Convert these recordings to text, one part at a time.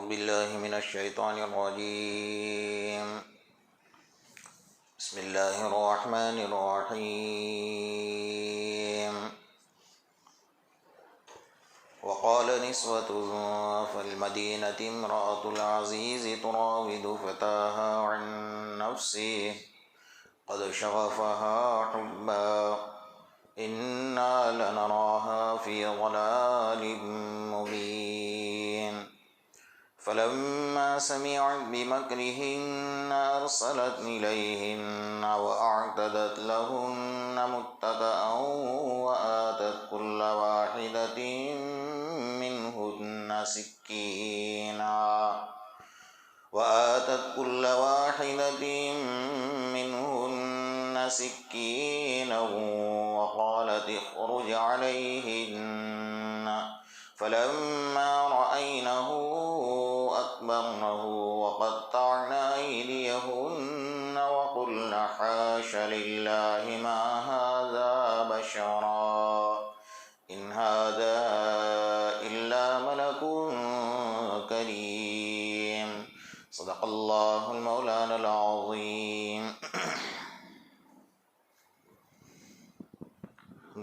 باللہ من الشیطان الرجیم بسم اللہ الرحمن الرحیم وقال نسوة في المدينة امرأة العزيز تراود فتاها عن نفسه قد شغفها حبا إنا لنراها في ضلال مبين فلما سمعت بمكرهن أرسلت إليهن وأعتدت لهن متكئا وآتت كل واحدة منهن سكينا وقالت اخرج عليهن فلما رأينه أكبرنه وقطعن أيديهن وقلن حاش لله ما هذا بشرا إن هذا إلا ملك كريم صدق اللہ المولانا العظیم۔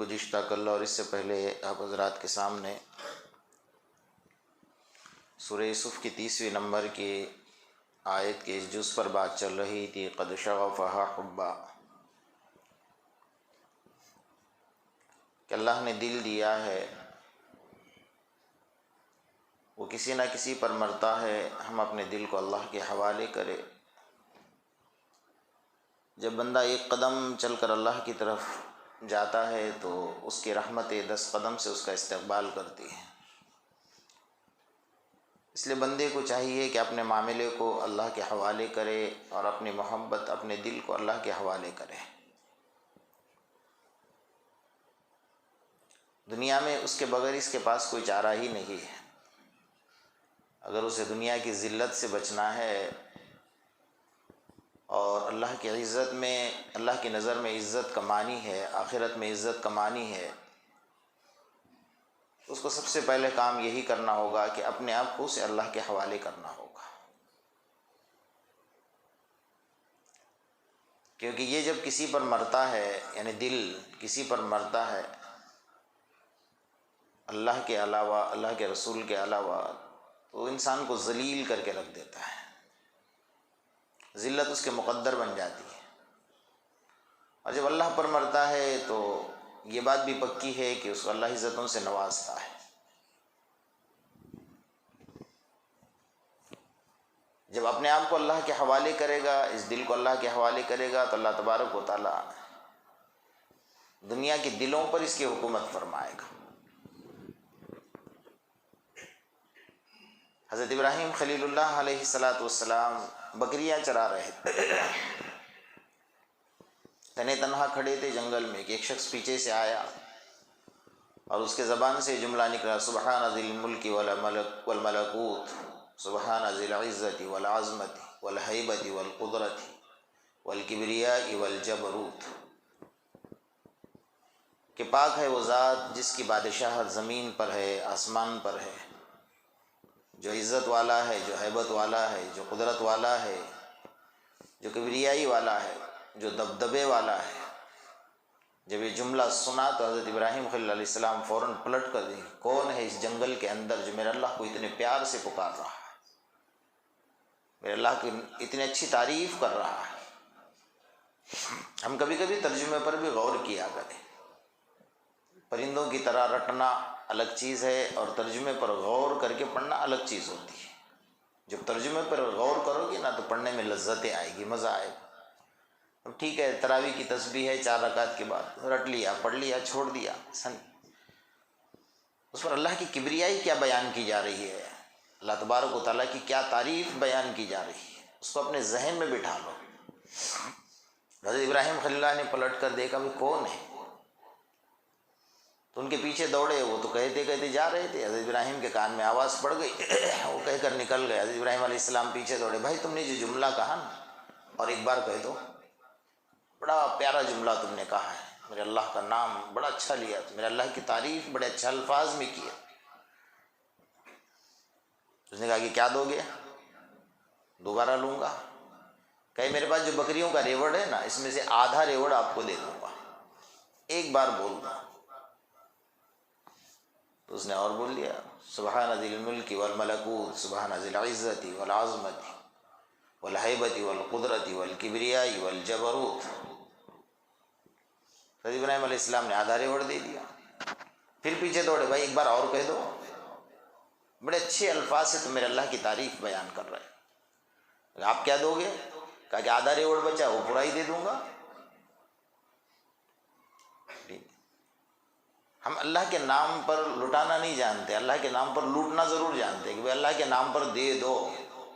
گزشتہ کل اور اس سے پہلے آپ حضرات کے سامنے سورہ یوسف کی 30ویں نمبر کی آیت کے اس جز پر بات چل رہی تھی، قد شغفها حبا، کہ اللہ نے دل دیا ہے، وہ کسی نہ کسی پر مرتا ہے، ہم اپنے دل کو اللہ کے حوالے کرے۔ جب بندہ ایک قدم چل کر اللہ کی طرف جاتا ہے تو اس کی رحمت 10 قدم سے اس کا استقبال کرتی ہے۔ اس لیے بندے کو چاہیے کہ اپنے معاملے کو اللہ کے حوالے کرے اور اپنی محبت، اپنے دل کو اللہ کے حوالے کرے۔ دنیا میں اس کے بغیر اس کے پاس کوئی چارہ ہی نہیں ہے۔ اگر اسے دنیا کی ذلت سے بچنا ہے اور اللہ کی عزت میں، اللہ کی نظر میں عزت کمانی ہے، آخرت میں عزت کمانی ہے، اس کو سب سے پہلے کام یہی کرنا ہوگا کہ اپنے آپ کو اسے اللہ کے حوالے کرنا ہوگا۔ کیونکہ یہ جب کسی پر مرتا ہے، یعنی دل کسی پر مرتا ہے اللہ کے علاوہ، اللہ کے رسول کے علاوہ، تو انسان کو ذلیل کر کے رکھ دیتا ہے، ذلت اس کے مقدر بن جاتی ہے۔ اور جب اللہ پر مرتا ہے تو یہ بات بھی پکی ہے کہ اس کو اللہ عزتوں سے نوازتا ہے۔ جب اپنے آپ کو اللہ کے حوالے کرے گا، اس دل کو اللہ کے حوالے کرے گا، تو اللہ تبارک و تعالیٰ دنیا کے دلوں پر اس کی حکومت فرمائے گا۔ حضرت ابراہیم خلیل اللہ علیہ السلام بکریاں چرا رہے تھے، تنے تنہا کھڑے تھے جنگل میں کہ ایک شخص پیچھے سے آیا اور اس کے زبان سے جملہ نکلا، سبحان ذی الملک والملکوت، سبحان ذی العزت والعظمت والہیبت والقدرت والکبریاء والجبروت، کہ پاک ہے وہ ذات جس کی بادشاہت زمین پر ہے، آسمان پر ہے، جو عزت والا ہے، جو ہیبت والا ہے، جو قدرت والا ہے، جو کبریائی والا ہے، جو دبدبے والا ہے۔ جب یہ جملہ سنا تو حضرت ابراہیم خلیل علیہ السلام فوراً پلٹ کر دی، کون ہے اس جنگل کے اندر جو میرے اللہ کو اتنے پیار سے پکار رہا ہے، میرے اللہ کی اتنی اچھی تعریف کر رہا ہے۔ ہم کبھی کبھی ترجمے پر بھی غور کیا کریں، پرندوں کی طرح رٹنا الگ چیز ہے اور ترجمے پر غور کر کے پڑھنا الگ چیز ہوتی ہے۔ جب ترجمے پر غور کرو گے نا تو پڑھنے میں لذتیں آئے گی، مزہ آئے گا۔ اب ٹھیک ہے، تراویح کی تسبیح ہے 4 رکعت کے بعد، رٹ لیا، پڑھ لیا، چھوڑ دیا، اس پر اللہ کی کبریائی کیا بیان کی جا رہی ہے، اللہ تبارک و تعالیٰ کی کیا تعریف بیان کی جا رہی ہے، اس کو اپنے ذہن میں بٹھا لو۔ حضرت ابراہیم خلیل اللہ نے پلٹ کر دیکھا بھی کون ہے، تو ان کے پیچھے دوڑے، وہ تو کہتے جا رہے تھے، حضرت ابراہیم کے کان میں آواز پڑ گئی، وہ کہہ کر نکل گئے۔ حضرت ابراہیم علیہ السلام پیچھے دوڑے، بھائی تم نے جو جملہ کہا نا اور ایک بار کہہ دو، بڑا پیارا جملہ تم نے کہا ہے، میرے اللہ کا نام بڑا اچھا لیا، میرے اللہ کی تعریف بڑے اچھے الفاظ میں کی ہے۔ اس نے کہا کہ کیا دو گے؟ دوبارہ لوں گا۔ کہے میرے پاس جو بکریوں کا ریوڑ ہے نا، اس میں سے آدھا ریوڑ آپ کو دے دوں گا، ایک بار بول دوں۔ تو اس نے اور بول دیا، سبحان ذی الملک والملکوت، سبحان ذی العزت والعظمت والہیبت والقدرت والکبریاء والجبروت۔ حضرت ابراہیم علیہ السلام نے آدھا ریوڑ دے دیا۔ پھر پیچھے دوڑے، بھائی ایک بار اور کہہ دو۔ بڑے اچھے الفاظ سے تم میرے اللہ کی تعریف بیان کر رہے ہیں۔ آپ کیا دو گے؟ کہا کہ آدھا ریوڑ بچا وہ پورا ہی دے دوں گا۔ ہم اللہ کے نام پر لٹانا نہیں جانتے، اللہ کے نام پر لوٹنا ضرور جانتے ہیں کہ بھائی اللہ کے نام پر دے دو،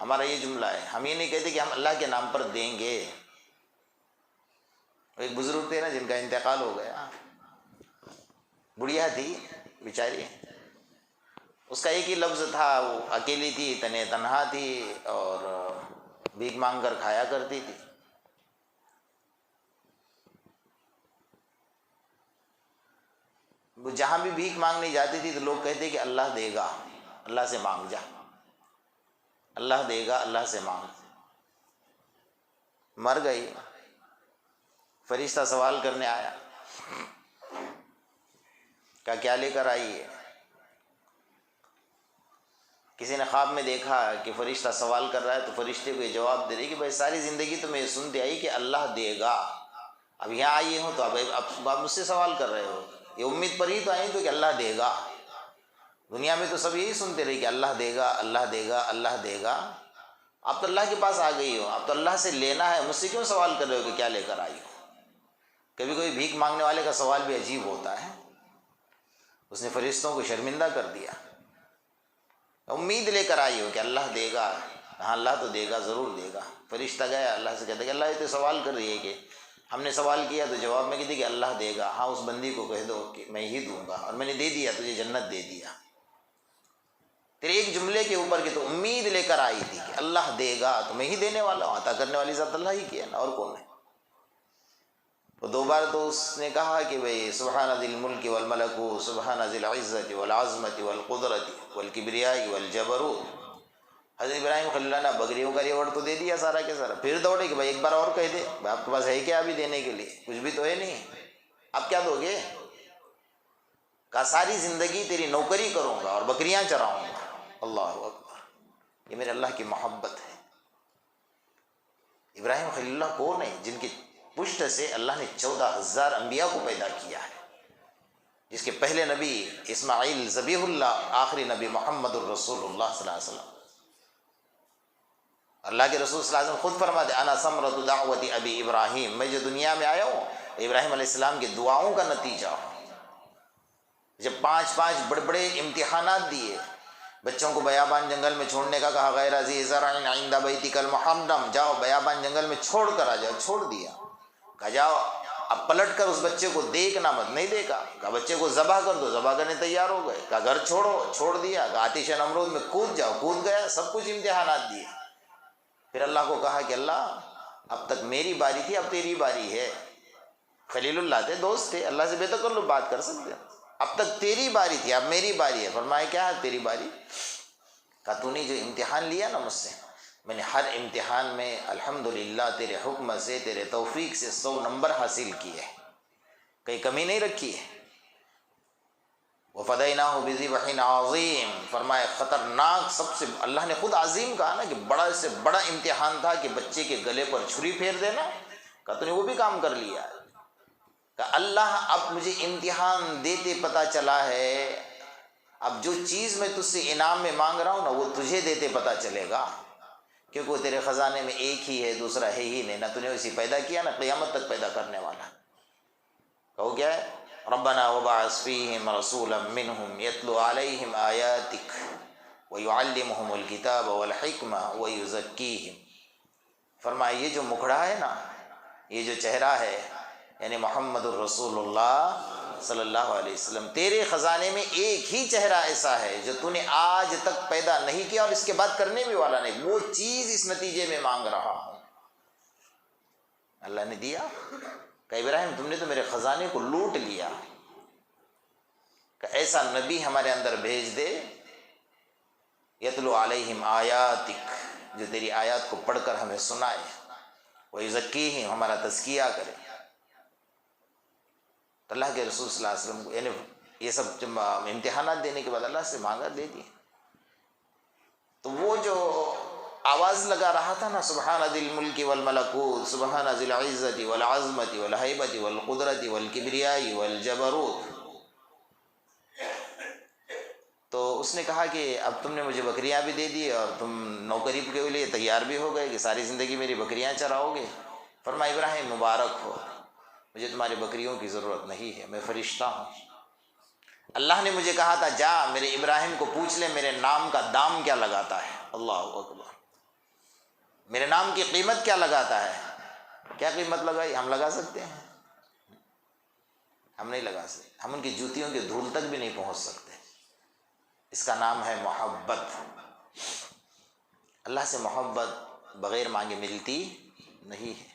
ہمارا یہ جملہ ہے۔ ہم یہ نہیں کہتے کہ ہم اللہ کے نام پر دیں گے۔ ایک بزرگ تھے نا جن کا انتقال ہو گیا، بڑھیا تھی بیچاری، اس کا ایک ہی لفظ تھا، وہ اکیلی تھی، تنہا تھی اور بھیک مانگ کر کھایا کرتی تھی۔ وہ جہاں بھی بھیک مانگنے جاتی تھی تو لوگ کہتے کہ اللہ دے گا، اللہ سے مانگ جا، اللہ دے گا، اللہ سے مانگ۔ مر گئی، فرشتہ سوال کرنے آیا، کہا کیا لے کر آئی ہے؟ کسی نے خواب میں دیکھا کہ فرشتہ سوال کر رہا ہے تو فرشتے کو یہ جواب دے رہی کہ بھائی ساری زندگی تمہیں یہ سنتے آئی کہ اللہ دے گا، اب یہاں آئی ہوں تو اب آپ مجھ سے سوال کر رہے ہو، یہ امید پر ہی تو آئی تو کہ اللہ دے گا۔ دنیا میں تو سب یہی سنتے رہے کہ اللہ دے گا، اللہ دے گا، اللہ دے گا۔ آپ تو اللہ کے پاس آ گئی ہو، آپ تو اللہ سے لینا ہے، مجھ سے کیوں سوال کر رہے ہو کہ کیا لے کر آئی ہو؟ کبھی کوئی بھیک مانگنے والے کا سوال بھی عجیب ہوتا ہے۔ اس نے فرشتوں کو شرمندہ کر دیا۔ امید لے کر آئی ہو کہ اللہ دے گا، ہاں اللہ تو دے گا، ضرور دے گا۔ فرشتہ گیا، اللہ سے کہتا کہ اللہ یہ تو سوال کر رہی ہے کہ ہم نے سوال کیا تو جواب میں کہتی کہ اللہ دے گا، ہاں اس بندی کو کہہ دو کہ میں ہی دوں گا، اور میں نے دے دیا، تجھے جنت دے دیا۔ تیرے ایک جملے کے اوپر کہ تو امید لے کر آئی تھی کہ اللہ دے گا، تو میں ہی دینے والا ہوں، عطا کرنے والی ذات اللہ ہی کی ہے نا، اور کون ہے؟ وہ دو بار تو اس نے کہا کہ بھئی سبحان ذی الملک والملکوت، سبحان ذی العزت والعظمت والقدرت والکبریاء والجبروت۔ حضرت ابراہیم خلیل اللہ نے بکریوں کا ریوڑ تو دے دیا سارا کے سارا، پھر دوڑے کہ بھائی ایک بار اور کہہ دے، بھائی آپ کے پاس ہے کیا ابھی دینے کے لیے؟ کچھ بھی تو ہے نہیں، آپ کیا دو گے؟ کہا ساری زندگی تیری نوکری کروں گا اور بکریاں چراؤں گا۔ اللہ اکبر، یہ میرے اللہ کی محبت ہے۔ ابراہیم خلیل اللہ کون ہے؟ جن کی پشت سے اللہ نے 14,000 انبیاء کو پیدا کیا ہے، جس کے پہلے نبی اسماعیل ذبیح اللہ، آخری نبی محمد الرسول اللہ صلی اللہ علیہ وسلم۔ اللہ کے رسول صلی اللہ علیہ وسلم خود فرماتے انا ثمرۃ دعوت ابی ابراہیم، میں جو دنیا میں آیا ہوں ابراہیم علیہ السلام کی دعاؤں کا نتیجہ ہوں۔ جب 5 بڑے بڑے امتحانات دیے، بچوں کو بیابان جنگل میں چھوڑنے کا کہا، غیر ذی زرع عند بیتک المحرم، جاؤ بیابان جنگل میں چھوڑ کر آ جاؤ، چھوڑ دیا۔ کہا جاؤ، اب پلٹ کر اس بچے کو دیکھنا مت، نہیں دیکھا۔ کہا بچے کو ذبح کر دو، ذبح کرنے تیار ہو گئے۔ کہا گھر چھوڑو، چھوڑ دیا۔ کہا آتش نمرود میں کود جاؤ، کود گیا۔ سب کچھ امتحانات دیے۔ پھر اللہ کو کہا کہ اللہ اب تک میری باری تھی، اب تیری باری ہے۔ خلیل اللہ تھے، دوست تھے، اللہ سے بے تکلف بات کر سکتے، اب تک تیری باری تھی، اب میری باری ہے۔ فرمایا کیا ہے تیری باری؟ کہا تو نے جو امتحان لیا نا مجھ سے، میں نے ہر امتحان میں الحمدللہ تیرے حکم سے، تیرے توفیق سے 100 نمبر حاصل کیے، کہیں کمی نہیں رکھی ہے۔ وَفَدَيْنَاهُ بِذِبْحٍ عَظِيمٍ، فرمایا خطرناک، سب سے اللہ نے خود عظیم کہا نا کہ بڑا سے بڑا امتحان تھا کہ بچے کے گلے پر چھری پھیر دینا۔ کہا تو نے وہ بھی کام کر لیا ہے۔ کہا اللہ اب مجھے امتحان دیتے پتہ چلا ہے، اب جو چیز میں تجھ سے انعام میں مانگ رہا ہوں نا وہ تجھے دیتے پتہ چلے گا، کیونکہ وہ تیرے خزانے میں ایک ہی ہے، دوسرا ہے ہی نہیں، نہ تو نے اسے پیدا کیا نہ قیامت تک پیدا کرنے والا۔ کہو کیا ہے؟ ربنا وبعث فیہم رسولا منہم یتلو علیہم آیاتک ویعلمہم الکتاب والحکمہ ویزکیہم۔ فرمایا یہ جو مکھڑا ہے نا، یہ جو چہرہ ہے، یعنی محمد الرسول اللہ صلی اللہ علیہ وسلم، تیرے خزانے میں ایک ہی چہرہ ایسا ہے جو تو نے آج تک پیدا نہیں کیا اور اس کے بعد کرنے بھی والا نہیں، وہ چیز اس نتیجے میں مانگ رہا ہوں۔ اللہ نے دیا۔ کہ ابراہیم تم نے تو میرے خزانے کو لوٹ لیا، کہ ایسا نبی ہمارے اندر بھیج دے یتلو علیہم آیاتک، جو تیری آیات کو پڑھ کر ہمیں سنائے، ویزکیہم، ہمارا تزکیہ کرے۔ تو اللہ کے رسول صلی اللہ علیہ وسلم کو یعنی یہ سب جب امتحانات دینے کے بعد اللہ سے مانگا، دے دی۔ تو وہ جو آواز لگا رہا تھا نا، سبحان ذی الملک والملکوت، سبحان ذی العزت والعظمت والہیبت والقدرت والکبریاء والجبروت، تو اس نے کہا کہ اب تم نے مجھے بکریاں بھی دے دی اور تم نوکری کے لیے تیار بھی ہو گئے کہ ساری زندگی میری بکریاں چراؤ گے۔ فرمایا ابراہیم مبارک ہو، مجھے تمہاری بکریوں کی ضرورت نہیں ہے، میں فرشتہ ہوں۔ اللہ نے مجھے کہا تھا جا میرے ابراہیم کو پوچھ لے میرے نام کا دام کیا لگاتا ہے۔ اللہ اکبر، میرے نام کی قیمت کیا لگاتا ہے؟ کیا قیمت لگائی؟ ہم لگا سکتے ہیں؟ ہم نہیں لگا سکتے، ہم ان کی جوتیوں کے دھول تک بھی نہیں پہنچ سکتے۔ اس کا نام ہے محبت۔ اللہ سے محبت بغیر مانگے ملتی نہیں ہے۔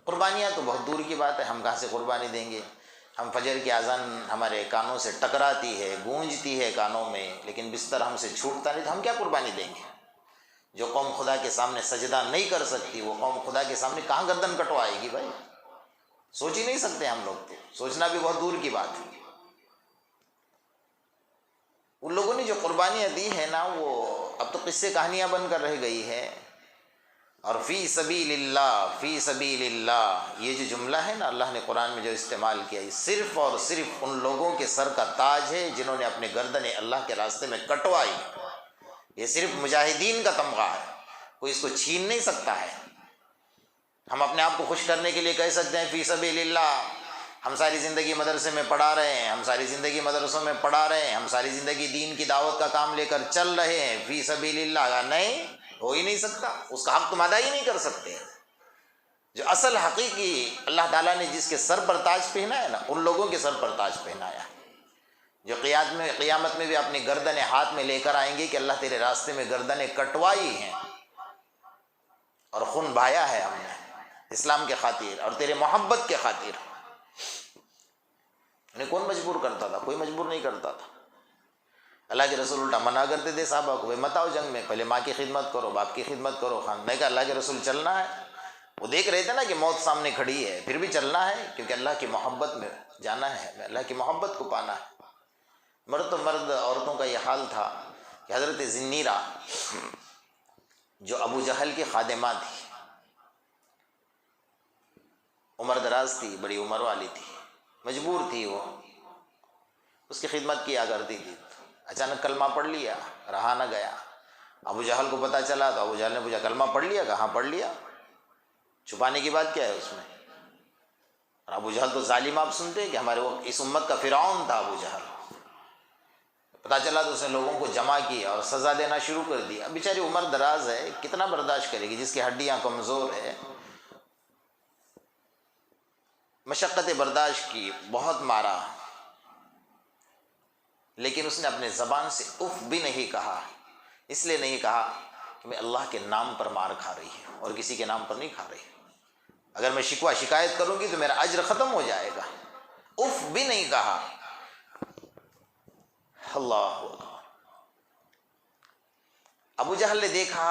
قربانیاں تو بہت دور کی بات ہے، ہم کہاں سے قربانی دیں گے؟ ہم فجر کی اذان ہمارے کانوں سے ٹکراتی ہے، گونجتی ہے کانوں میں، لیکن بستر ہم سے چھوٹتا نہیں، تو ہم کیا قربانی دیں گے؟ جو قوم خدا کے سامنے سجدہ نہیں کر سکتی، وہ قوم خدا کے سامنے کہاں گردن کٹوائے گی بھائی؟ سوچ ہی نہیں سکتے ہم لوگ، تو سوچنا بھی بہت دور کی بات ہے۔ ان لوگوں نے جو قربانیاں دی ہیں نا، وہ اب تو قصے کہانیاں بن کر رہ گئی ہے۔ اور فی سبیل اللہ، فی سبیل اللہ، یہ جو جملہ ہے نا اللہ نے قرآن میں جو استعمال کیا، یہ صرف اور صرف ان لوگوں کے سر کا تاج ہے جنہوں نے اپنے گردنیں اللہ کے راستے میں کٹوائی۔ یہ صرف مجاہدین کا تمغہ ہے، کوئی اس کو چھین نہیں سکتا ہے۔ ہم اپنے آپ کو خوش کرنے کے لیے کہہ سکتے ہیں فی سبیل اللہ، ہم ساری زندگی مدرسے میں پڑھا رہے ہیں، ہم ساری زندگی مدرسوں میں پڑھا رہے ہیں، ہم ساری زندگی دین کی دعوت کا کام لے کر چل رہے ہیں، فی سبیل اللہ نہیں ہو ہی نہیں سکتا، اس کا حق تم ادا ہی نہیں کر سکتے۔ جو اصل حقیقی اللہ تعالیٰ نے جس کے سر پر تاج پہنا ہے نا، ان لوگوں کے سر پر تاج پہنایا ہے، جو قیامت میں بھی اپنی گردنیں ہاتھ میں لے کر آئیں گے کہ اللہ تیرے راستے میں گردنیں کٹوائی ہیں اور خون بہایا ہے ہم نے اسلام کے خاطر اور تیرے محبت کے خاطر۔ انہیں کون مجبور کرتا تھا؟ کوئی مجبور نہیں کرتا تھا۔ اللہ کے رسول الٹا منع کرتے تھے صحابہ کو، بھائی مت آؤ جنگ میں، پہلے ماں کی خدمت کرو، باپ کی خدمت کرو۔ خان نے کہا اللہ کے رسول چلنا ہے، وہ دیکھ رہے تھے نا کہ موت سامنے کھڑی ہے، پھر بھی چلنا ہے کیونکہ اللہ کی محبت میں جانا ہے، اللہ کی محبت کو پانا ہے۔ مرد تو مرد عورتوں کا یہ حال تھا کہ حضرت زنیرہ جو ابو جہل کی خادمہ تھی، عمر دراز تھی، بڑی عمر والی تھی، مجبور تھی، وہ اس کی خدمت کیا کرتی تھی۔ اچانک کلمہ پڑھ لیا، رہا نہ گیا۔ ابو جہل کو پتہ چلا تو ابو جہل نے پوچھا کلمہ پڑھ لیا؟ کہاں پڑھ لیا، چھپانے کی بات کیا ہے اس میں؟ اور ابو جہل تو ظالم، آپ سنتے ہیں کہ ہمارے وہ اس امت کا فرعون تھا ابو جہل۔ پتہ چلا تو اس نے لوگوں کو جمع کیا اور سزا دینا شروع کر دی۔ اب بیچاری عمر دراز ہے، کتنا برداشت کرے گی؟ جس کی ہڈیاں کمزور ہے، مشقت برداشت کی، بہت مارا، لیکن اس نے اپنے زبان سے اف بھی نہیں کہا۔ اس لیے نہیں کہا کہ میں اللہ کے نام پر مار کھا رہی ہے اور کسی کے نام پر نہیں کھا رہی۔ اگر میں شکوہ شکایت کروں گی تو میرا اجر ختم ہو جائے گا۔ اف بھی نہیں کہا۔ اللہ اکبر۔ ابو جہل نے دیکھا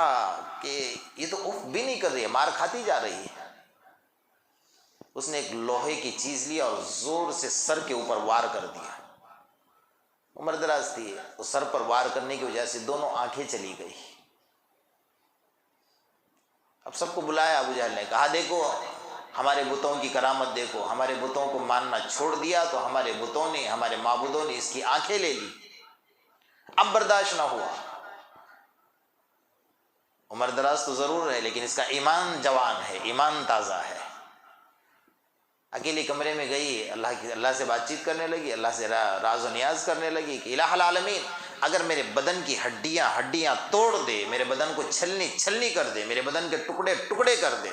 کہ یہ تو اف بھی نہیں کر رہی ہے، مار کھاتی جا رہی ہے۔ اس نے ایک لوہے کی چیز لی اور زور سے سر کے اوپر وار کر دیا۔ عمر دراز تھی، اس سر پر وار کرنے کی وجہ سے دونوں آنکھیں چلی گئی۔ اب سب کو بلایا، ابو جہل نے کہا دیکھو ہمارے بتوں کی کرامت دیکھو، ہمارے بتوں کو ماننا چھوڑ دیا تو ہمارے بتوں نے، ہمارے معبودوں نے اس کی آنکھیں لے لی۔ اب برداشت نہ ہوا۔ عمر دراز تو ضرور ہے لیکن اس کا ایمان جوان ہے، ایمان تازہ ہے۔ اکیلے کمرے میں گئی، اللہ سے بات چیت کرنے لگی، اللہ سے راز و نیاز کرنے لگی کہ الہ العالمین اگر میرے بدن کی ہڈیاں توڑ دے، میرے بدن کو چھلنی کر دے، میرے بدن کے ٹکڑے ٹکڑے کر دے،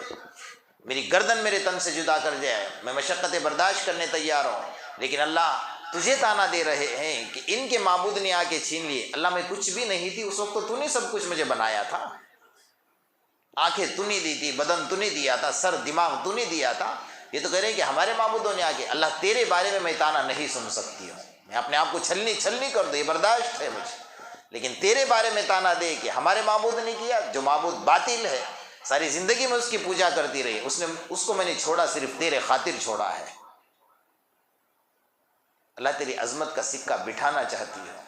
میری گردن میرے تن سے جدا کر جائے، میں مشقتیں برداشت کرنے تیار ہوں، لیکن اللہ تجھے تانا دے رہے ہیں کہ ان کے معبود نے آ کے چھین لیے۔ اللہ میں کچھ بھی نہیں تھی اس وقت، تو نے سب کچھ مجھے بنایا تھا، آنکھیں تو نے دی تھی، بدن تو نے دیا تھا، سر دماغ تو نے دیا تھا۔ یہ تو کہہ رہے ہیں کہ ہمارے معبودوں نے آگے، اللہ تیرے بارے میں تانا نہیں سن سکتی ہوں، میں اپنے آپ کو چھلنی کر دوں، یہ برداشت ہے مجھے۔ لیکن تیرے بارے میں تانا دے کہ ہمارے معبود نے کیا، جو معبود باطل ہے، ساری زندگی میں اس کی پوجا کرتی رہی، اس کو میں نے چھوڑا، صرف تیرے خاطر چھوڑا ہے۔ اللہ تیری عظمت کا سکہ بٹھانا چاہتی ہوں۔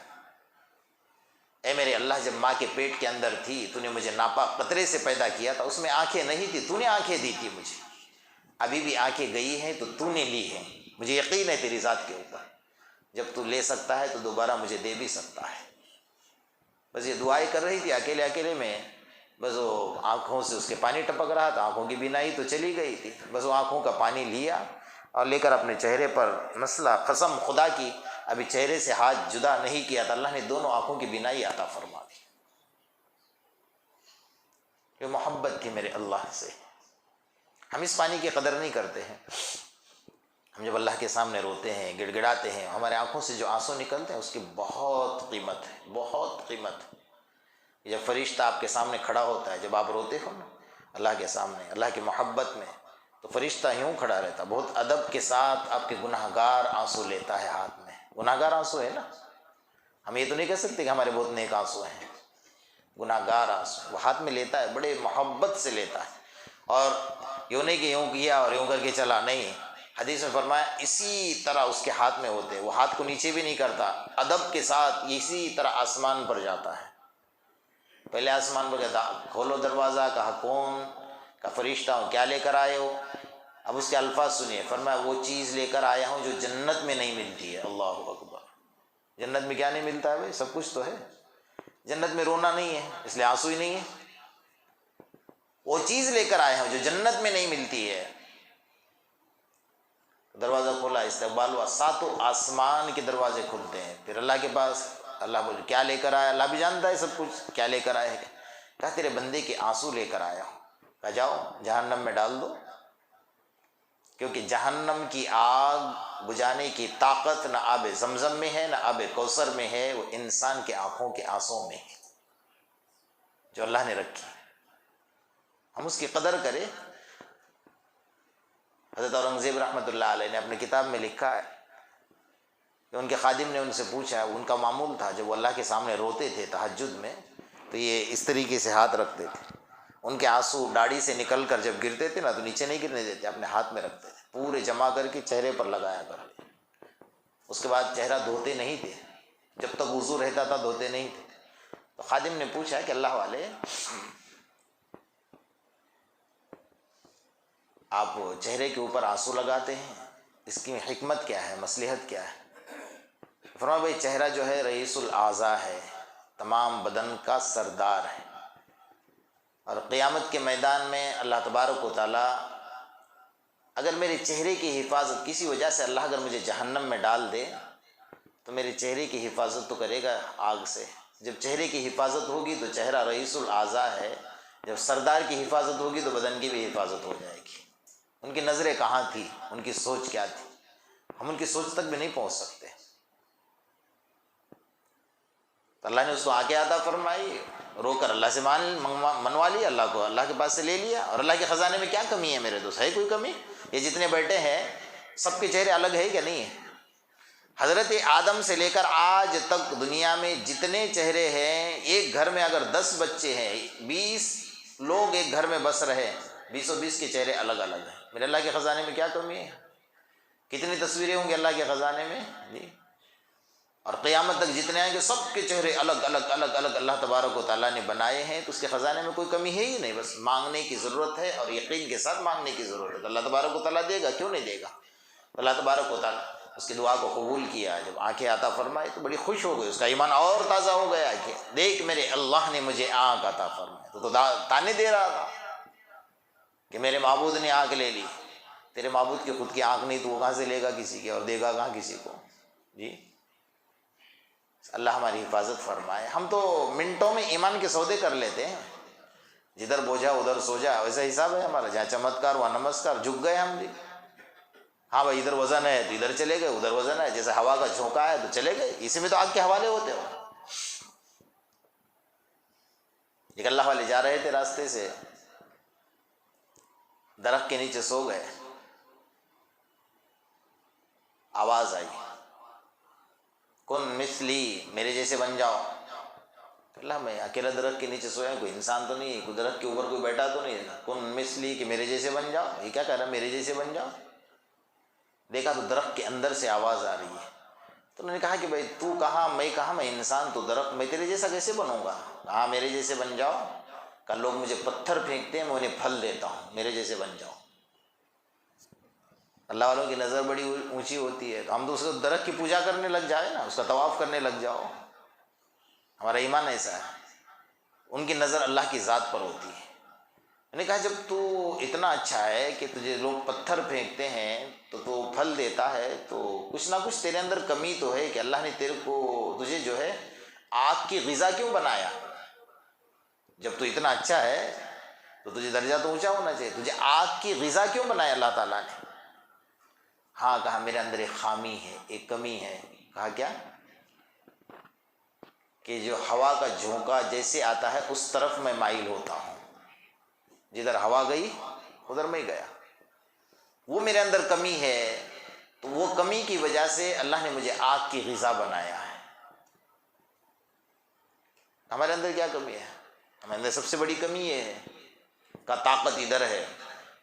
اے میرے اللہ، جب ماں کے پیٹ کے اندر تھی تو نے مجھے ناپاک قطرے سے پیدا کیا تھا، اس میں آنکھیں نہیں تھی، تو نے آنکھیں دی تھی مجھے، ابھی بھی آنکھیں گئی ہیں تو نے لی ہیں، مجھے یقین ہے تیری ذات کے اوپر، جب تو لے سکتا ہے تو دوبارہ مجھے دے بھی سکتا ہے۔ بس یہ دعائیں کر رہی تھی اکیلے اکیلے میں، بس وہ آنکھوں سے اس کے پانی ٹپک رہا تھا، آنکھوں کی بینائی تو چلی گئی تھی، بس وہ آنکھوں کا پانی لیا اور لے کر اپنے چہرے پر مسئلہ، قسم خدا کی ابھی چہرے سے ہاتھ جدا نہیں کیا تھا، اللہ نے دونوں آنکھوں کی بینائی عطا فرما دی۔ یہ محبت تھی میرے اللہ سے۔ ہم اس پانی کی قدر نہیں کرتے ہیں۔ ہم جب اللہ کے سامنے روتے ہیں، گڑ گڑاتے ہیں، ہمارے آنکھوں سے جو آنسو نکلتے ہیں اس کی بہت قیمت ہے، بہت قیمت ہے۔ جب فرشتہ آپ کے سامنے کھڑا ہوتا ہے، جب آپ روتے ہو نا اللہ کے سامنے، اللہ کی محبت میں، تو فرشتہ یوں کھڑا رہتا، بہت ادب کے ساتھ آپ کے گناہ گار آنسو لیتا ہے ہاتھ میں۔ گناہ گار آنسو ہے نا، ہم یہ تو نہیں کہہ سکتے کہ ہمارے بہت نیک آنسو ہیں، گناہ گار آنسو وہ ہاتھ میں لیتا ہے، بڑے محبت سے لیتا ہے، اور یوں نہیں کہ یوں کیا اور یوں کر کے چلا، نہیں، حدیث میں فرمایا اسی طرح اس کے ہاتھ میں ہوتے، وہ ہاتھ کو نیچے بھی نہیں کرتا، ادب کے ساتھ اسی طرح آسمان پر جاتا ہے۔ پہلے آسمان پر کہتا کھولو دروازہ، کہا کون؟ کہا فرشتہ ہوں، کیا لے کر آئے ہو؟ اب اس کے الفاظ سنیے، فرمایا وہ چیز لے کر آیا ہوں جو جنت میں نہیں ملتی ہے۔ اللہ اکبر! جنت میں کیا نہیں ملتا ہے بھائی؟ سب کچھ تو ہے۔ جنت میں رونا نہیں ہے، اس لیے آنسو ہی نہیں ہے۔ وہ چیز لے کر آئے ہوں جو جنت میں نہیں ملتی ہے۔ دروازہ کھولا، استقبال ہوا، ساتوں آسمان کے دروازے کھلتے ہیں، پھر اللہ کے پاس، اللہ بولے کیا لے کر آیا؟ اللہ بھی جانتا ہے سب کچھ، کیا لے کر آئے ہے؟ کہا تیرے بندے کے آنسو لے کر آیا ہوں۔ کہا جاؤ جہنم میں ڈال دو، کیونکہ جہنم کی آگ بجھانے کی طاقت نہ آب زمزم میں ہے، نہ آب کوثر میں ہے، وہ انسان کے آنکھوں کے آنسوں میں ہے جو اللہ نے رکھی۔ ہم اس کی قدر کریں۔ حضرت اورنگزیب رحمۃ اللہ علیہ نے اپنی کتاب میں لکھا ہے کہ ان کے خادم نے ان سے پوچھا، ان کا معمول تھا جب وہ اللہ کے سامنے روتے تھے تہجد میں تو یہ اس طریقے سے ہاتھ رکھتے تھے، ان کے آنسو داڑھی سے نکل کر جب گرتے تھے نا تو نیچے نہیں گرنے دیتے، اپنے ہاتھ میں رکھتے تھے، پورے جمع کر کے چہرے پر لگایا کرتے، اس کے بعد چہرہ دھوتے نہیں تھے، جب تک وضو رہتا تھا دھوتے نہیں تھے۔ تو خادم نے پوچھا کہ اللہ والے، آپ چہرے کے اوپر آنسو لگاتے ہیں، اس کی حکمت کیا ہے، مصلحت کیا ہے؟ فرمایا بھائی چہرہ جو ہے رئیس الاعضاء ہے، تمام بدن کا سردار ہے، اور قیامت کے میدان میں اللہ تبارک و تعالیٰ اگر میرے چہرے کی حفاظت، کسی وجہ سے اللہ اگر مجھے جہنم میں ڈال دے تو میرے چہرے کی حفاظت تو کرے گا آگ سے۔ جب چہرے کی حفاظت ہوگی تو چہرہ رئیس الاعضاء ہے، جب سردار کی حفاظت ہوگی تو بدن کی بھی حفاظت ہو جائے گی۔ ان کی نظریں کہاں تھی، ان کی سوچ کیا تھی، ہم ان کی سوچ تک بھی نہیں پہنچ سکتے۔ تو اللہ نے اس کو آگے عطا فرمائی، رو کر اللہ سے منوا لیا، اللہ کو اللہ کے پاس سے لے لیا۔ اور اللہ کے خزانے میں کیا کمی ہے میرے دوست؟ ہے کوئی کمی؟ یہ جتنے بیٹھے ہیں سب کے چہرے الگ ہے کیا؟ نہیں ہے۔ حضرت آدم سے لے کر آج تک دنیا میں جتنے چہرے ہیں، ایک گھر میں اگر 10 بچے ہیں، 20 لوگ ایک گھر میں بس رہے، 20 کے چہرے الگ الگ ہیں۔ میرے اللہ کے خزانے میں کیا کمی ہے؟ کتنی تصویریں ہوں گی اللہ کے خزانے میں جی، اور قیامت تک جتنے آئیں گے سب کے چہرے الگ الگ الگ الگ اللہ تبارک و تعالیٰ نے بنائے ہیں، تو اس کے خزانے میں کوئی کمی ہے ہی نہیں، بس مانگنے کی ضرورت ہے اور یقین کے ساتھ مانگنے کی ضرورت ہے۔ اللہ تبارک و تعالیٰ دے گا، کیوں نہیں دے گا؟ اللہ تبارک و تعالیٰ اس کی دعا کو قبول کیا، جب آنکھیں عطا فرمائی تو بڑی خوش ہو گئی، اس کا ایمان اور تازہ ہو گیا کہ دیکھ میرے اللہ نے مجھے آنکھ عطا فرمائی۔ تو تانے دے رہا تھا کہ میرے معبود نے آنکھ لے لی، تیرے معبود کی خود کی آنکھ نہیں تو وہ کہاں سے لے گا کسی کی، اور دے گا کہاں کسی کو جی؟ اللہ ہماری حفاظت فرمائے۔ ہم تو منٹوں میں ایمان کے سودے کر لیتے ہیں، جدھر بوجھا ادھر سو جا، ویسا حساب ہے ہمارا، جہاں چمتکار وہاں نمسکار، جھک گئے ہم جی۔ ہاں بھائی ادھر وزن ہے تو ادھر چلے گئے، ادھر وزن ہے، جیسے ہوا کا جھونکا ہے تو چلے گئے، اسی میں تو آگ کے حوالے ہوتے ہو۔ ایک اللہ والے جا رہے تھے راستے سے، درخت کے نیچے سو گئے، آواز آئی کن مثلی، میرے جیسے بن جاؤ۔ اللہ میں اکیلا درخت کے نیچے سویا، کوئی انسان تو نہیں ہے، کوئی درخت کے اوپر کوئی بیٹھا تو نہیں ہے، کن مثلی کہ میرے جیسے بن جاؤ، یہ کیا کہہ رہا ہے میرے جیسے بن جاؤ؟ دیکھا تو درخت کے اندر سے آواز آ رہی ہے، تو انہوں نے کہا کہ بھائی تو کہاں میں کہاں، میں انسان تو درخت، میں تیرے جیسا کیسے بنوں گا؟ ہاں میرے جیسے بن جاؤ، کہ لوگ مجھے پتھر پھینکتے ہیں میں انہیں پھل دیتا ہوں، میرے جیسے بن جاؤ۔ اللہ والوں کی نظر بڑی اونچی ہوتی ہے، تو ہم تو اس کو درخت کی پوجا کرنے لگ جائے نا، اس کا طواف کرنے لگ جاؤ، ہمارا ایمان ایسا ہے۔ ان کی نظر اللہ کی ذات پر ہوتی ہے۔ میں نے کہا جب تو اتنا اچھا ہے کہ تجھے لوگ پتھر پھینکتے ہیں تو پھل دیتا ہے، تو کچھ نہ کچھ تیرے اندر کمی تو ہے کہ اللہ نے تجھے جو ہے آگ کی غذا کیوں بنایا؟ جب تو اتنا اچھا ہے تو تجھے درجہ تو اونچا ہونا چاہیے، تجھے آگ کی غذا کیوں بنایا اللہ تعالیٰ نے؟ ہاں کہا میرے اندر ایک خامی ہے، ایک کمی ہے۔ کہا کیا؟ کہ جو ہوا کا جھونکا جیسے آتا ہے اس طرف میں مائل ہوتا ہوں، جدھر ہوا گئی ادھر میں گیا، وہ میرے اندر کمی ہے، تو وہ کمی کی وجہ سے اللہ نے مجھے آگ کی غذا بنایا ہے۔ ہمارے اندر کیا کمی ہے؟ ہمارے اندر سب سے بڑی کمی یہ ہے کہ طاقت ادھر ہے،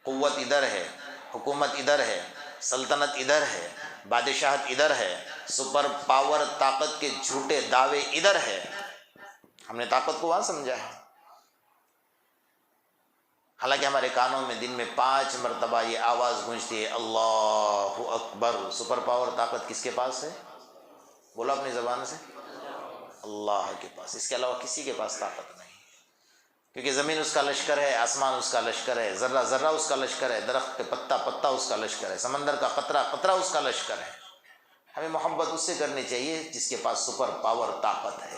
قوت ادھر ہے، حکومت ادھر ہے، سلطنت ادھر ہے، بادشاہت ادھر ہے، سپر پاور طاقت کے جھوٹے دعوے ادھر ہے۔ ہم نے طاقت کو وہاں سمجھا ہے، حالانکہ ہمارے کانوں میں دن میں 5 مرتبہ یہ آواز گونجتی ہے اللہ اکبر۔ سپر پاور طاقت کس کے پاس ہے؟ بولو اپنی زبان سے، اللہ کے پاس، اس کے علاوہ کسی کے پاس طاقت نہیں، کیونکہ زمین اس کا لشکر ہے، آسمان اس کا لشکر ہے، ذرہ ذرہ اس کا لشکر ہے، درخت کے پتا پتا اس کا لشکر ہے، سمندر کا قطرہ قطرہ اس کا لشکر ہے۔ ہمیں محبت اس سے کرنی چاہیے جس کے پاس سپر پاور طاقت ہے۔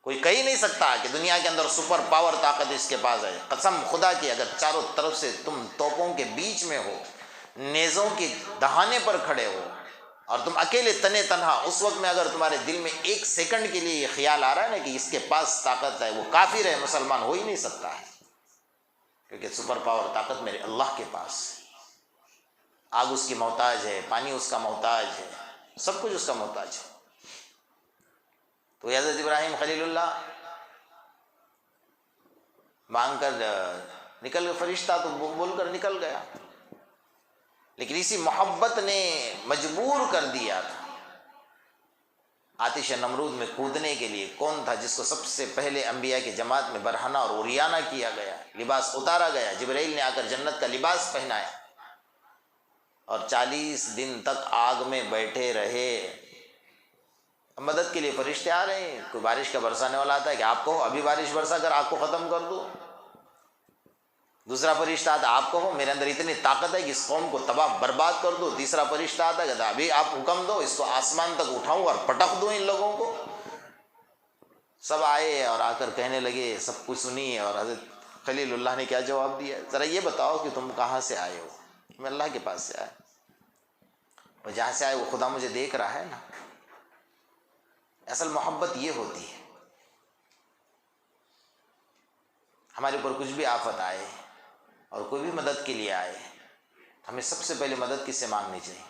کوئی کہہ ہی نہیں سکتا کہ دنیا کے اندر سپر پاور طاقت اس کے پاس ہے۔ قسم خدا کی اگر چاروں طرف سے تم توپوں کے بیچ میں ہو، نیزوں کے دہانے پر کھڑے ہو، اور تم اکیلے تنے تنہا، اس وقت میں اگر تمہارے دل میں 1 سیکنڈ کے لیے یہ خیال آ رہا ہے نا کہ اس کے پاس طاقت ہے، وہ کافر ہے، مسلمان ہو ہی نہیں سکتا ہے، کیونکہ سپر پاور طاقت میرے اللہ کے پاس ہے۔ آگ اس کی محتاج ہے، پانی اس کا محتاج ہے، سب کچھ اس کا محتاج ہے۔ تو حضرت ابراہیم خلیل اللہ مانگ کر نکل گیا، فرشتہ تو بول کر نکل گیا، لیکن اسی محبت نے مجبور کر دیا تھا آتش نمرود میں کودنے کے لیے۔ کون تھا جس کو سب سے پہلے انبیاء کی جماعت میں برہنہ اور اوریانہ کیا گیا، لباس اتارا گیا، جبرائیل نے آ کر جنت کا لباس پہنایا، اور 40 دن تک آگ میں بیٹھے رہے۔ اب مدد کے لیے فرشتے آ رہے ہیں، کوئی بارش کا برسانے والا آتا ہے کہ آپ کہو ابھی بارش برسا کر آگ کو ختم کر دو، دوسرا فرشتہ آتا ہے آپ کہو میرے اندر اتنی طاقت ہے کہ اس قوم کو تباہ برباد کر دو، تیسرا فرشتہ آتا ہے کہتا ابھی آپ حکم دو اس کو آسمان تک اٹھاؤں اور پٹک دوں ان لوگوں کو۔ سب آئے اور آ کر کہنے لگے سب کچھ سنیے، اور حضرت خلیل اللہ نے کیا جواب دیا؟ ذرا یہ بتاؤ کہ تم کہاں سے آئے ہو؟ میں اللہ کے پاس سے آیا، اور جہاں سے آئے وہ خدا مجھے دیکھ رہا ہے نا۔ اصل محبت یہ ہوتی ہے، ہمارے اوپر کچھ بھی آفت آئے اور کوئی بھی مدد کے لیے آئے، ہمیں سب سے پہلے مدد کس سے مانگنی چاہیے؟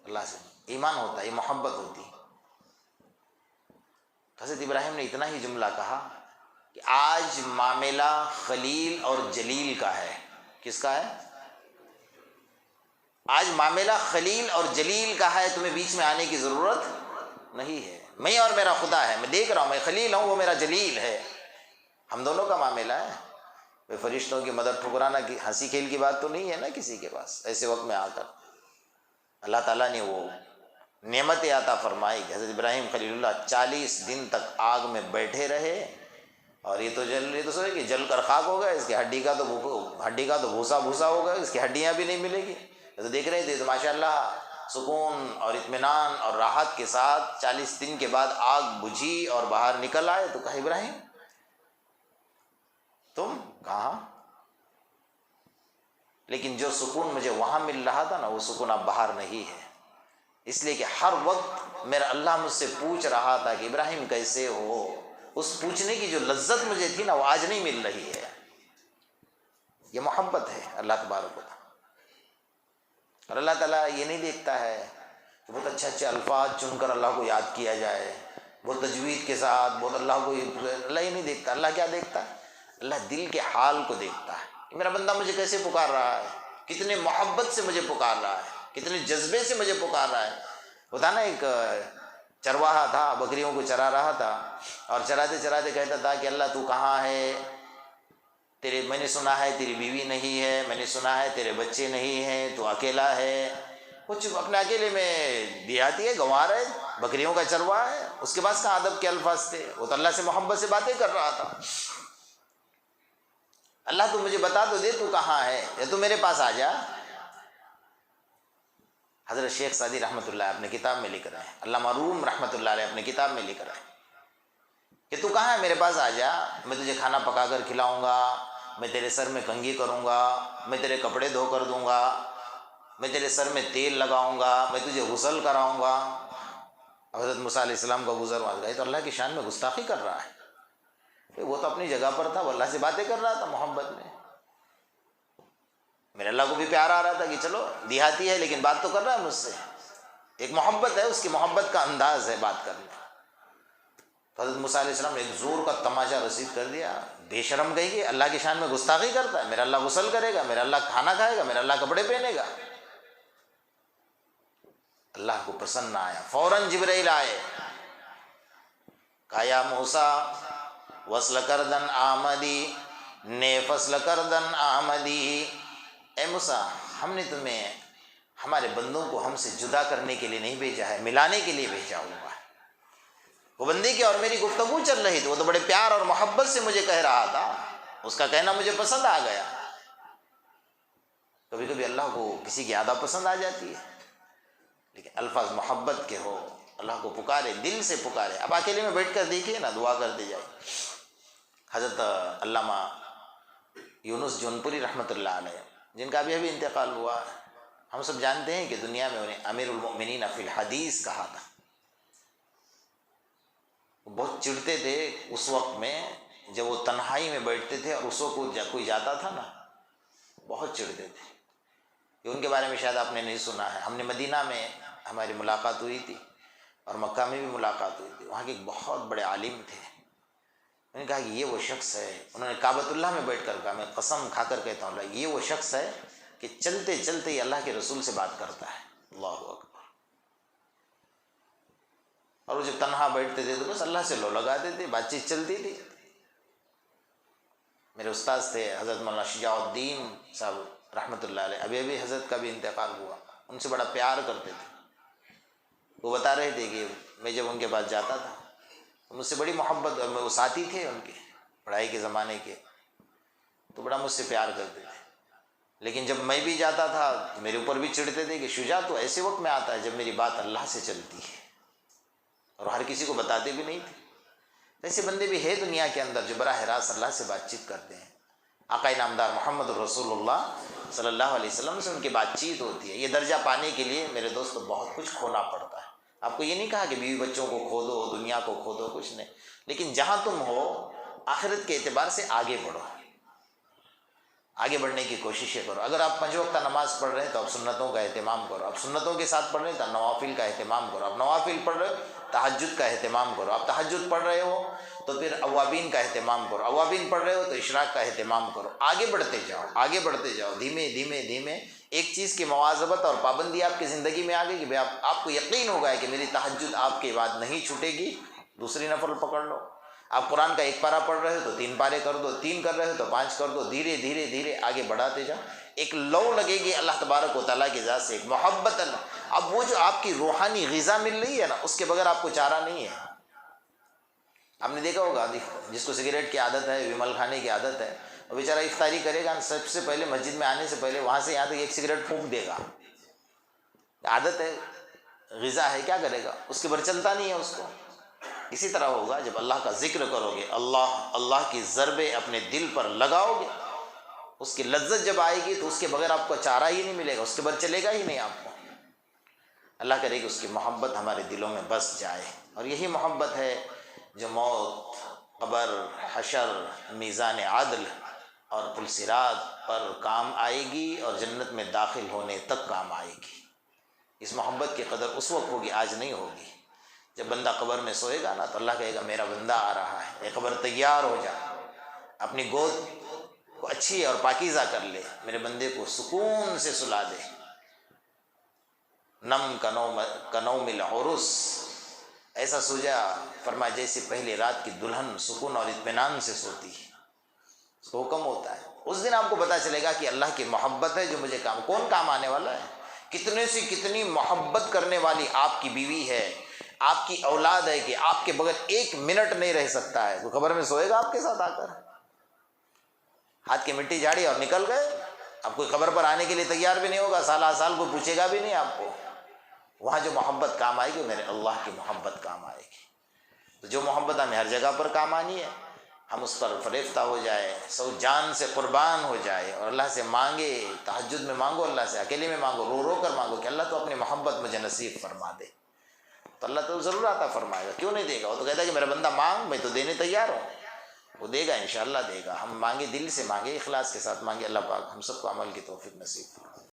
اللہ سے۔ ایمان ہوتا ہے، یہ محبت ہوتی ہے۔ حضرت ابراہیم نے اتنا ہی جملہ کہا کہ آج معاملہ خلیل اور جلیل کا ہے۔ کس کا ہے؟ آج معاملہ خلیل اور جلیل کا ہے، تمہیں بیچ میں آنے کی ضرورت نہیں ہے۔ میں اور میرا خدا ہے، میں دیکھ رہا ہوں، میں خلیل ہوں، وہ میرا جلیل ہے، ہم دونوں کا معاملہ ہے۔ کوئی فرشتوں کی مدد ٹھکرانا کی ہنسی کھیل کی بات تو نہیں ہے نا کسی کے پاس۔ ایسے وقت میں آ کر اللہ تعالیٰ نے وہ نعمت عطا فرمائی کہ حضرت ابراہیم خلیل اللہ 40 دن تک آگ میں بیٹھے رہے، اور یہ تو سوچے کہ جل کر خاک ہو گئے، اس کی ہڈی کا تو بھوسا بھوسا ہو گیا، اس کی ہڈیاں بھی نہیں ملے گی۔ تو دیکھ رہے تھے تو ماشاءاللہ سکون اور اطمینان اور راحت کے ساتھ 40 دن کے بعد آگ بجھی اور باہر نکل آئے۔ تو کہا ابراہیم تم کہاں؟ لیکن جو سکون مجھے وہاں مل رہا تھا نا، وہ سکون اب باہر نہیں ہے، اس لیے کہ ہر وقت میرا اللہ مجھ سے پوچھ رہا تھا کہ ابراہیم کیسے ہو۔ اس پوچھنے کی جو لذت مجھے تھی نا، وہ آج نہیں مل رہی ہے۔ یہ محبت ہے اللہ تبارک و تعالیٰ۔ اور اللہ تعالیٰ یہ نہیں دیکھتا ہے کہ بہت اچھے اچھے الفاظ چن کر اللہ کو یاد کیا جائے، بہت تجوید کے ساتھ، بہت اللہ کو، اللہ ہی نہیں دیکھتا۔ اللہ کیا دیکھتا ہے؟ اللہ دل کے حال کو دیکھتا ہے کہ میرا بندہ مجھے کیسے پکار رہا ہے، کتنے محبت سے مجھے پکار رہا ہے، کتنے جذبے سے مجھے پکار رہا ہے۔ ہوتا نا ایک چرواہا تھا، بکریوں کو چرا رہا تھا، اور چراتے چراتے کہتا تھا کہ اللہ تو کہاں ہے؟ میں نے سنا ہے تیری بیوی نہیں ہے، میں نے سنا ہے تیرے بچے نہیں ہیں، تو اکیلا ہے۔ کچھ اپنے اکیلے میں دیہاتی ہے، گنوار ہے، بکریوں کا چرواہا ہے، اس کے پاس کہاں ادب کے الفاظ تھے؟ وہ تو اللہ سے محبت سے باتیں کر رہا تھا۔ اللہ تو مجھے بتا تو دے تو کہاں ہے، یا تو میرے پاس آ جا۔ حضرت شیخ سعدی رحمۃ اللہ اپنے کتاب میں لکھ رہے ہیں، علامہ روم رحمۃ اللہ علیہ اپنے کتاب میں لکھ رہے ہیں کہ تو کہاں ہے، میرے پاس آ جا، میں تجھے کھانا پکا کر کھلاؤں گا، میں تیرے سر میں کنگھی کروں گا، میں تیرے کپڑے دھو کر دوں گا، میں تیرے سر میں تیل لگاؤں گا، میں تجھے غسل کراؤں گا۔ حضرت موسیٰ علیہ السلام کا گزر ہوا گئے تو اللہ کی شان میں گستاخی کر رہا ہے۔ وہ تو اپنی جگہ پر تھا، وہ اللہ سے باتیں کر رہا تھا محبت میں۔ میرے اللہ کو بھی پیار آ رہا تھا کہ چلو دیہاتی ہے لیکن بات تو کر رہا ہے مجھ سے، ایک محبت ہے، اس کی محبت کا انداز ہے بات کرنے۔ تو حضرت موسیٰ علیہ السلام نے ایک زور کا تماچا رسید کر دیا، بے شرم کہی کہ اللہ کی شان میں گستاخی کرتا ہے، میرا اللہ غسل کرے گا، میرا اللہ کھانا کھائے گا، میرا اللہ کپڑے پہنے گا۔ اللہ کو پسند نہ آیا، فوراً جبرائیل آئے، کہا یا موسیٰ وصل کردن آمدی، نے فصل کردن آمدی، اے موسیٰ ہم نے تمہیں ہمارے بندوں کو ہم سے جدا کرنے کے لیے نہیں بھیجا ہے، ملانے کے لیے بھیجا ہوا ہے۔ وہ بندے کی اور میری گفتگو چل رہی تھی، وہ تو بڑے پیار اور محبت سے مجھے کہہ رہا تھا، اس کا کہنا مجھے پسند آ گیا۔ کبھی کبھی اللہ کو کسی کی عادت پسند آ جاتی ہے، لیکن الفاظ محبت کے ہو، اللہ کو پکارے، دل سے پکارے۔ اب اکیلے میں بیٹھ کر دیکھیے نا، دعا کرتے جائے۔ حضرت علامہ یونس جونپوری رحمۃ اللہ علیہ، جن کا ابھی انتقال ہوا، ہم سب جانتے ہیں کہ دنیا میں انہیں امیر المؤمنین فی الحدیث کہا تھا۔ وہ بہت چڑھتے تھے اس وقت میں جب وہ تنہائی میں بیٹھتے تھے اور اس وقت کوئی جاتا تھا نا، بہت چڑھتے تھے۔ کہ ان کے بارے میں شاید آپ نے نہیں سنا ہے، ہم نے مدینہ میں ہماری ملاقات ہوئی تھی اور مکہ میں بھی ملاقات ہوئی تھی، وہاں کے ایک بہت بڑے عالم تھے۔ انہوں نے کہا کہ یہ وہ شخص ہے، انہوں نے کعبۃ اللہ میں بیٹھ کر کہا، میں قسم کھا کر کہتا ہوں اللہ، یہ وہ شخص ہے کہ چلتے چلتے ہی اللہ کے رسول سے بات کرتا ہے۔ اللہ اکبر۔ اور وہ جب تنہا بیٹھتے تھے تو بس اللہ سے لو لگاتے تھے، بات چیت چلتی تھی۔ میرے استاد تھے حضرت مولانا شجاع الدین صاحب رحمۃ اللہ علیہ، ابھی حضرت کا بھی انتقال ہوا، ان سے بڑا پیار کرتے تھے۔ وہ بتا رہے تھے کہ میں جب ان کے پاس جاتا تھا مجھ سے بڑی محبت، وہ ساتھی تھے ان کے پڑھائی کے زمانے کے، تو بڑا مجھ سے پیار کرتے تھے، لیکن جب میں بھی جاتا تھا تو میرے اوپر بھی چڑھتے تھے کہ شجاع تو ایسے وقت میں آتا ہے جب میری بات اللہ سے چلتی ہے، اور ہر کسی کو بتاتے بھی نہیں تھے۔ ایسے بندے بھی ہے دنیا کے اندر جو براہ راست اللہ سے بات چیت کرتے ہیں۔ آقا نامدار محمد رسول اللہ صلی اللہ علیہ وسلم سے ان کی بات چیت ہوتی ہے۔ یہ درجہ پانے کے لیے میرے دوست بہت کچھ کھونا پڑتا ہے۔ آپ کو یہ نہیں کہا کہ بیوی بچوں کو کھو دو، دنیا کو کھو دو، کچھ نہیں، لیکن جہاں تم ہو آخرت کے اعتبار سے آگے بڑھو، آگے بڑھنے کی کوششیں کرو۔ اگر آپ 5 وقتہ نماز پڑھ رہے ہیں تو آپ سنتوں کا اہتمام کرو، آپ سنتوں کے ساتھ پڑھ رہے ہیں تو نوافل کا اہتمام کرو، آپ نوافل پڑھ رہے ہو تہجد کا اہتمام کرو، آپ تہجد پڑھ رہے ہو تو پھر اوابین کا اہتمام کرو، اوابین پڑھ رہے ہو تو اشراق کا اہتمام کرو۔ آگے بڑھتے جاؤ، آگے بڑھتے جاؤ، دھیمے دھیمے دھیمے ایک چیز کی مواظبت اور پابندی آپ کی زندگی میں آ گئی کہ آپ کو یقین ہوگا کہ میری تہجد آپ کے بعد نہیں چھوٹے گی، دوسری نفل پکڑ لو۔ آپ قرآن کا 1 پارہ پڑھ رہے ہو تو 3 پارے کر دو، 3 کر رہے ہو تو 5 کر دو، دھیرے دھیرے دھیرے آگے بڑھاتے جاؤ۔ ایک لو لگے گی اللہ تبارک و تعالیٰ کی ذات سے، ایک محبت اللہ۔ اب وہ جو آپ کی روحانی غذا مل رہی ہے نا، اس کے بغیر آپ کو چارہ نہیں ہے۔ آپ نے دیکھا ہوگا جس کو سگریٹ کی عادت ہے، ومل کھانے کی عادت ہے، وہ بیچارہ افطاری کرے گا، سب سے پہلے مسجد میں آنے سے پہلے وہاں سے یہاں تک 1 سگریٹ پھونک دے گا۔ عادت ہے، غذا ہے، کیا کرے گا، اس کے بغیر چلتا نہیں ہے اس کو۔ اسی طرح ہوگا جب اللہ کا ذکر کرو گے، اللہ کی ضربیں اپنے دل پر لگاؤ گے، اس کی لذت جب آئے گی تو اس کے بغیر آپ کو چارہ ہی نہیں ملے گا، اس کے بغیر چلے گا ہی نہیں آپ کو۔ اللہ کرے کہ اس کی محبت ہمارے دلوں میں بس جائے، اور یہی محبت ہے جو موت، قبر، حشر، میزان عدل اور پل صراط پر کام آئے گی، اور جنت میں داخل ہونے تک کام آئے گی۔ اس محبت کی قدر اس وقت ہوگی، آج نہیں ہوگی۔ جب بندہ قبر میں سوئے گا نا تو اللہ کہے گا میرا بندہ آ رہا ہے، اے قبر تیار ہو جا، اپنی گود کو اچھی اور پاکیزہ کر لے، میرے بندے کو سکون سے سلا دے، نم کنوم العروس، ایسا سو جا فرمایا جیسے پہلی رات کی دلہن سکون اور اطمینان سے سوتی ہے، اس کو حکم ہوتا ہے۔ اس دن آپ کو پتہ چلے گا کہ اللہ کی محبت ہے جو مجھے کون کام آنے والا ہے۔ کتنے سے کتنی محبت کرنے والی آپ کی بیوی ہے، آپ کی اولاد ہے کہ آپ کے بغیر ایک منٹ نہیں رہ سکتا ہے، تو قبر میں سوئے گا آپ کے ساتھ آ کر، ہاتھ کی مٹی جھاڑی اور نکل گئے، اب کوئی قبر پر آنے کے لیے تیار بھی نہیں ہوگا، سال سال کوئی پوچھے گا بھی نہیں آپ کو۔ وہاں جو محبت کام آئے گی میرے اللہ کی محبت کام آئے گی۔ تو جو محبت ہمیں ہر جگہ پر کام آنی ہے، ہم اس پر فریفتہ ہو جائے، سو جان سے قربان ہو جائے اور اللہ سے مانگے، تہجد میں مانگو، اللہ سے اکیلے میں مانگو، رو رو کر مانگو کہ اللہ تو اپنی محبت مجھے نصیب فرما دے، تو اللہ تو ضرور عطا فرمائے گا، کیوں نہیں دے گا؟ وہ تو کہتا ہے کہ میرا بندہ مانگ، میں تو دینے تیار ہوں، وہ دے گا انشاءاللہ دے گا۔ ہم مانگے، دل سے مانگے، اخلاص کے ساتھ مانگے، اللہ پاک ہم سب کو عمل کی توفیق نصیب فرمائے۔